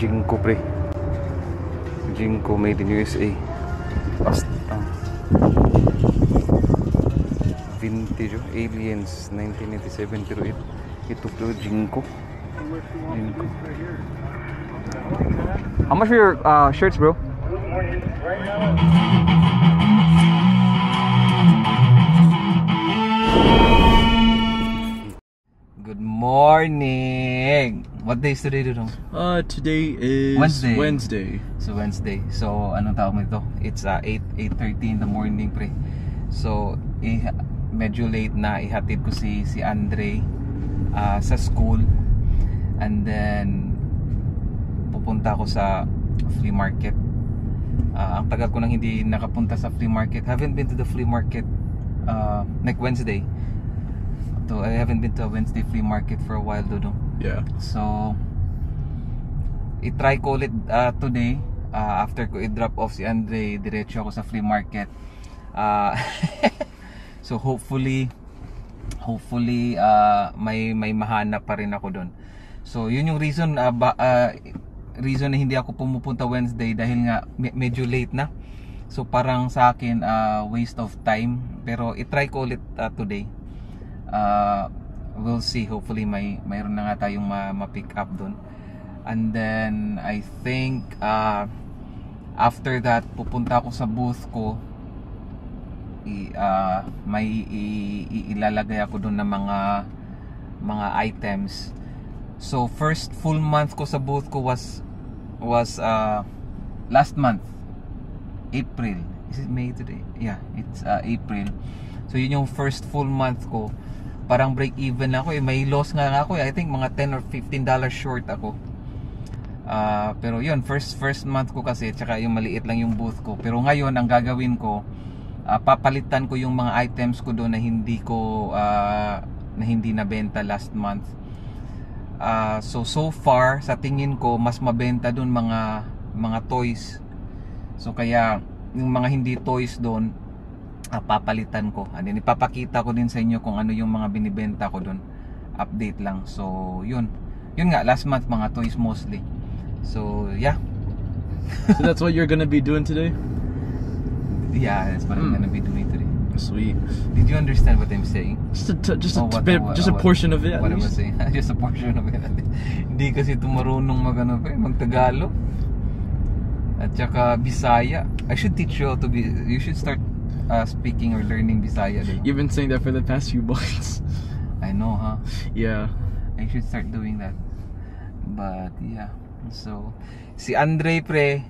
Jinko pre. Jinko made in USA. Mustang. Vintage oh. Aliens 1987 pero ito pre Jinko. Jinko. How much for your shirts, bro? Good morning. What day is today, Dudong? Today is Wednesday. So Wednesday. So anong tawag mo ito? It's 8:30 in the morning, pre. So medyo late na ihatid ko si Andre sa school, and then pupunta ako sa flea market. Ang tagal ko nang hindi nakapunta sa flea market. Haven't been to the flea market like Wednesday. So I haven't been to a Wednesday flea market for a while, Dodo. Yeah. So i-try ko ulit today. After ko i-drop off si Andre, diretso ako sa flea market. So hopefully may mahanap pa rin ako doon. So yun yung reason reason na hindi ako pumupunta Wednesday, dahil nga medyo late na. So parang sa akin waste of time, pero i-try ko ulit today. We'll see, hopefully mayroon na nga tayong ma-pick up doon. And then I think after that pupunta ako sa booth ko. Ilalagay ako doon ng mga items. So first full month ko sa booth ko was last month, April. Is it May today? Yeah, it's April. So yun yung first full month ko. Parang break even ako may loss nga ako I think mga $10 or $15 short ako. Pero yun, first month ko kasi, tsaka yung maliit lang yung booth ko. Pero ngayon ang gagawin ko, papalitan ko yung mga items ko doon na hindi nabenta last month. So far sa tingin ko mas mabenta doon mga toys. So kaya yung mga hindi toys doon papalitan ko. And then ipapakita ko din sa inyo kung ano yung mga binibenta ko doon. Update lang. So yun nga, last month mga toys mostly. So yeah. So that's what you're gonna be doing today? Yeah, that's what I'm gonna be doing today. Sweet. Did you understand what I'm saying? Just a portion of it. What I was saying. Just a portion of it. Hindi kasi ito marunong mag-Tagalog. At saka Bisaya. I should teach you how to be. You should start speaking or learning Bisaya. You've been saying that for the past few months. I know, huh? Yeah. I should start doing that. But yeah. So si Andre pre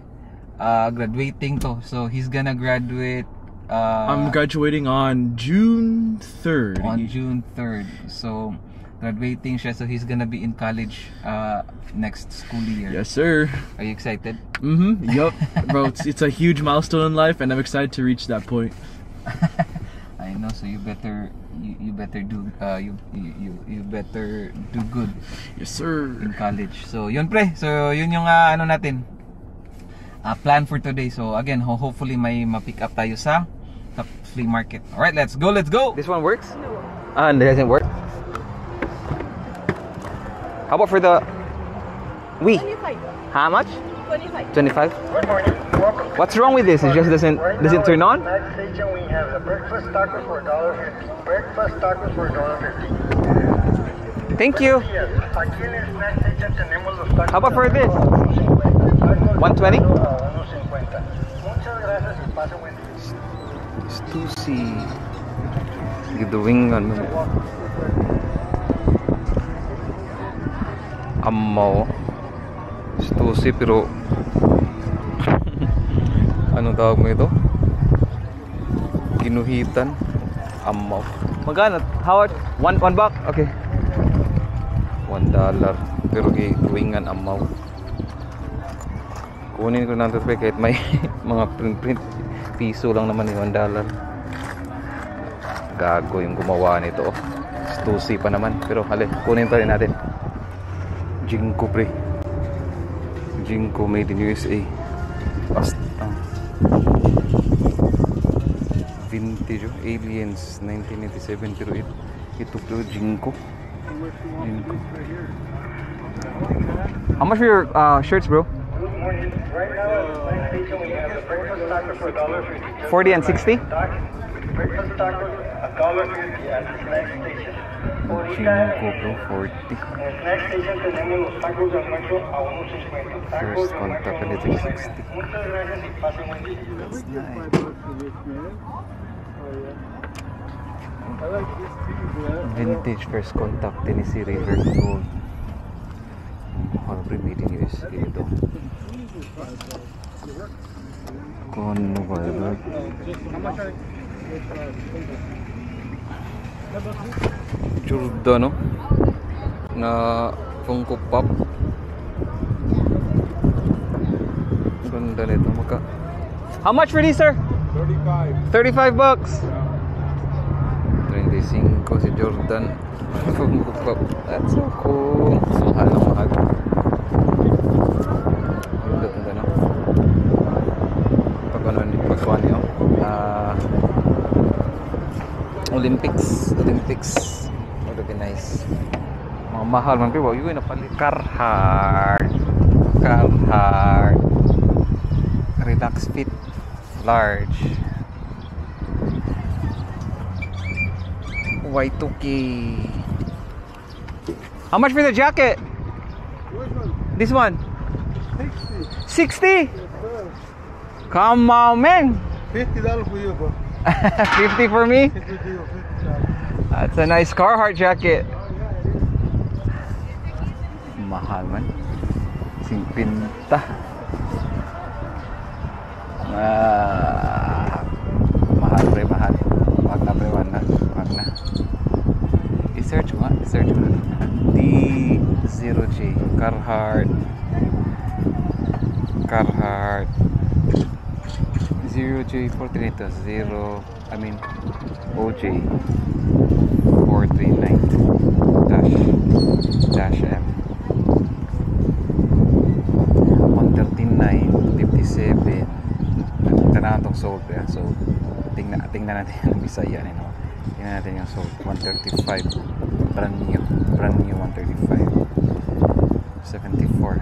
graduating to. So he's gonna graduate I'm graduating on June 3rd. On June 3rd. So graduating siya, so he's gonna be in college next school year. Yes, sir. Are you excited? Yup. Bro, it's a huge milestone in life, and I'm excited to reach that point. I know, so you better do you better do good. Yes, sir. In college. So yun pre. So yun yung ano natin. Plan for today. So again, hopefully may ma-pick up tayo sa flea market. All right, let's go. This one works? No. It doesn't work. How about for the Wii? 25. How much? 25. 25. Good morning. Welcome. What's wrong with this? It just doesn't turn on? Next station we have the breakfast taco for $1.50. Breakfast taco for $1.50. Thank you. Yes. Aquí en el snack station tenemos los tacos. How about for this? 120? 150. Muchas gracias y pase buen día. Stussy. Gidawing ano. Amaw. Stussy pero anong tawag mo ito? Ginuhitan. Amaw. Magkano? How much? $1? Okay. $1. Pero gituwingan amaw. Kunin ko na ito kahit may mga print. Piso lang naman yung $1. Gago yung gumawa nito. Stussy pa naman. Pero hali, kunin pa rin natin. Jinko pre. Jinko made in USA. Mustang. Vintage oh. Aliens 1987 pero ito pre Jinko. Jinko. How much for your shirts, bro? Good morning. Right now at the next station we have the breakfast taco for $1.50. 40 and 60? Breakfast taco $1.50 at the next station. Chinko, bro, 40. En el next station tenemos los tacos de almuerzo a 1.50. Tacos First de one, almuerzo a taco de 1.50. 60. Muchas gracias y pasen buen día. That's nice. Vintage first contact din si River Gold. Horror made in USA ito. Kono ba ito? Jordan, no? Na Funko Pop. Ganda nito. How much for these, sir? 35 bucks. 35 si Jordan. Funko Pop. That's so cool. Mahal na mahal. Ganda no? Pag ano niyo? Olympics. Would be nice. Mga mahal man pero yun na palit. Carhartt. Relax Fit large. Y2K. How much for the jacket? This one? 60. Come on, man. $50 for you, bro. 50 for me? That's a nice Carhartt jacket. Mahal man. 50. Mahal pre, mahal. Wag na pre, wag na. I-search mo. D0J Carhartt 0J 439 OJ 439 dash M 139.57. Tanahan tong sold ya. So tingnan natin yung Bisaya nito. Tingnan natin yung sold 135 brand new 135 74.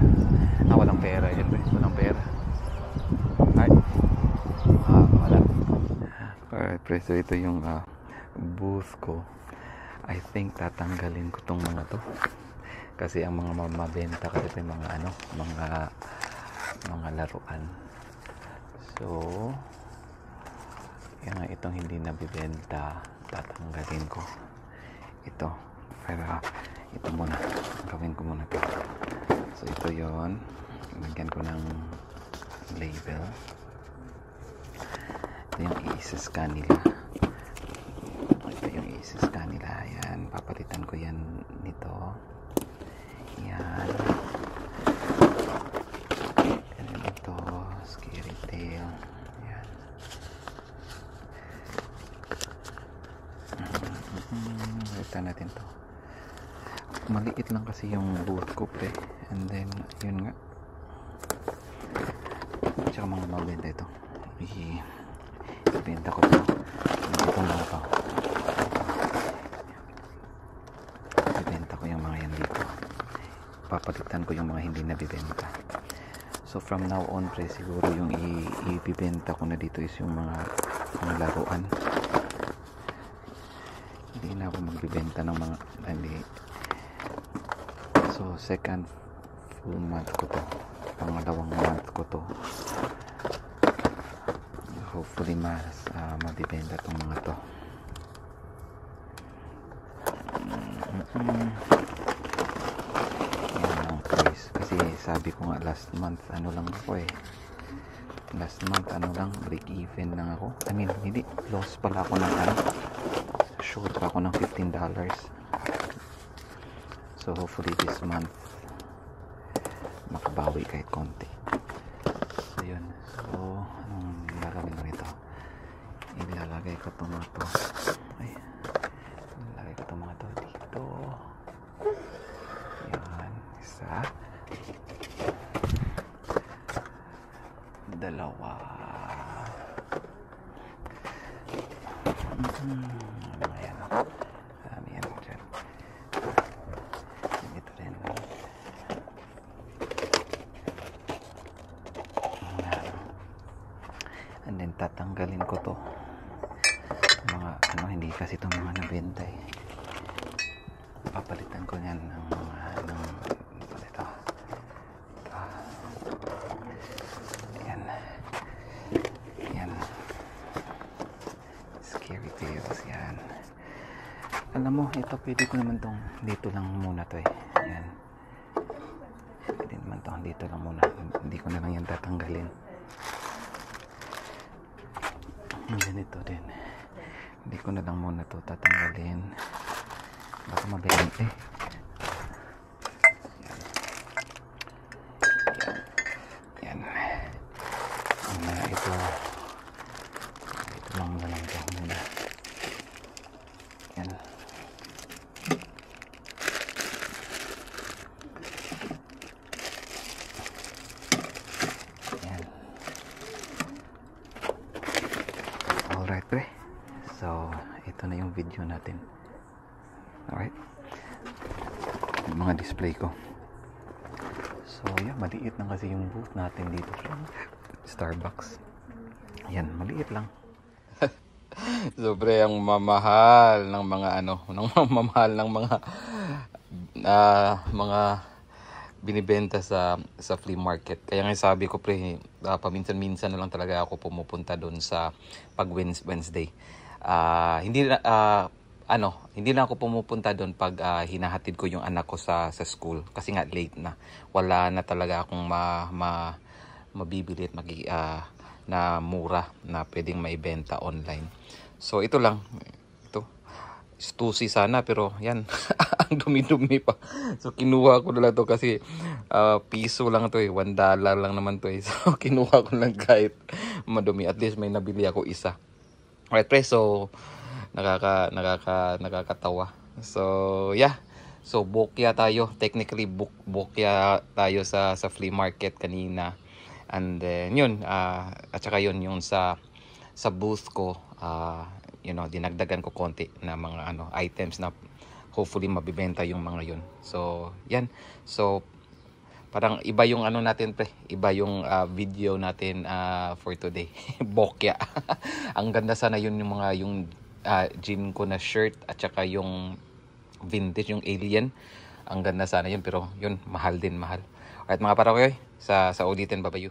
Walang pera yun, walang pera. Wala. Alright, pre, so ito yung booth ko. I think tatanggalin ko tong mga to kasi ang mga mabenta kasi ito yung mga mga laruan. So yan nga, itong hindi nabibenta tatanggalin ko ito, pero ito muna gawin ko muna to. So ito yon, lagyan ko ng label. Ito yung i-scan nila. Yan, papalitan ko yan nito. Yan. Yan ito, scary tail. Yan. Palitan natin to. Maliit lang kasi yung booth ko pre. And then, yun nga. Tsaka mga mabenta ito. Ibenta ko ito. Ito mga ito. Ibenta ko yung mga yan dito. Papalitan ko yung mga hindi nabibenta. So from now on pre, siguro yung ibibenta ko na dito is yung mga laruan. Hindi na ako magbibenta ng mga so second full month ko to, pangalawang month ko to. Hopefully mabibenta tong mga to. Yan ang price kasi sabi ko nga last month break even lang ako. I mean hindi, loss pala ako ng short ako ng $15. So hopefully this month makabawi kahit konti. So yun. So anong lalagay ko nito? Ilalagay ko itong mga to. Ilalagay ko itong mga to dito. Yan. Isa. Dalawa. Ayan. Dami yan dyan. Ito rin. tatanggalin ko to. Mga ano, hindi kasi itong mga nabenta eh. Papalitan ko yan ng mga ito. Yan. Yan. Scary Tales yan. Alam mo, ito pwede ko naman tong dito lang muna to eh. Yan. Pwede naman tong dito lang muna. Hindi ko na lang yan tatanggalin. Ganito din. Hindi ko na lang muna to tatanggalin. Baka mabilang eh. Yan. Ito lang na lang to muna. Yan. Yan. Alright pre. So, ito na yung video natin. Alright. Yung mga display ko. So, yan. Maliit lang kasi yung booth natin dito. Starbucks. Yan. Maliit lang. Sobre ang mamahal ng mga ano, mamahal ng mga binibenta sa flea market. Kaya nga sabi ko pre, paminsan-minsan na lang talaga ako pumupunta doon sa pag Wednesday. Hindi na ako pumupunta doon pag hinahatid ko yung anak ko sa school kasi nga late na. Wala na talaga akong mabibili at na mura na pwedeng maibenta online. So ito lang. Ito. Stussy sana pero yan. Ang dumi-dumi pa. So kinuha ko na lang to kasi piso lang to eh. $1 lang naman to eh. So kinuha ko lang kahit madumi. At least may nabili ako isa. Alright pre, so nakakatawa. So yeah. So bokya tayo. Technically bokya tayo sa flea market kanina. And then yun, at saka yun yung sa booth ko, dinagdagan ko konti na mga items na hopefully mabibenta yung mga yun. So yan. So parang iba yung natin pre, iba yung video natin for today. Bokya. Ang ganda sana yun yung mga jean ko na shirt at saka yung vintage, yung alien. Ang ganda sana yun pero yun mahal din, mahal. Alright mga parakoy, sa ulitin, babayu.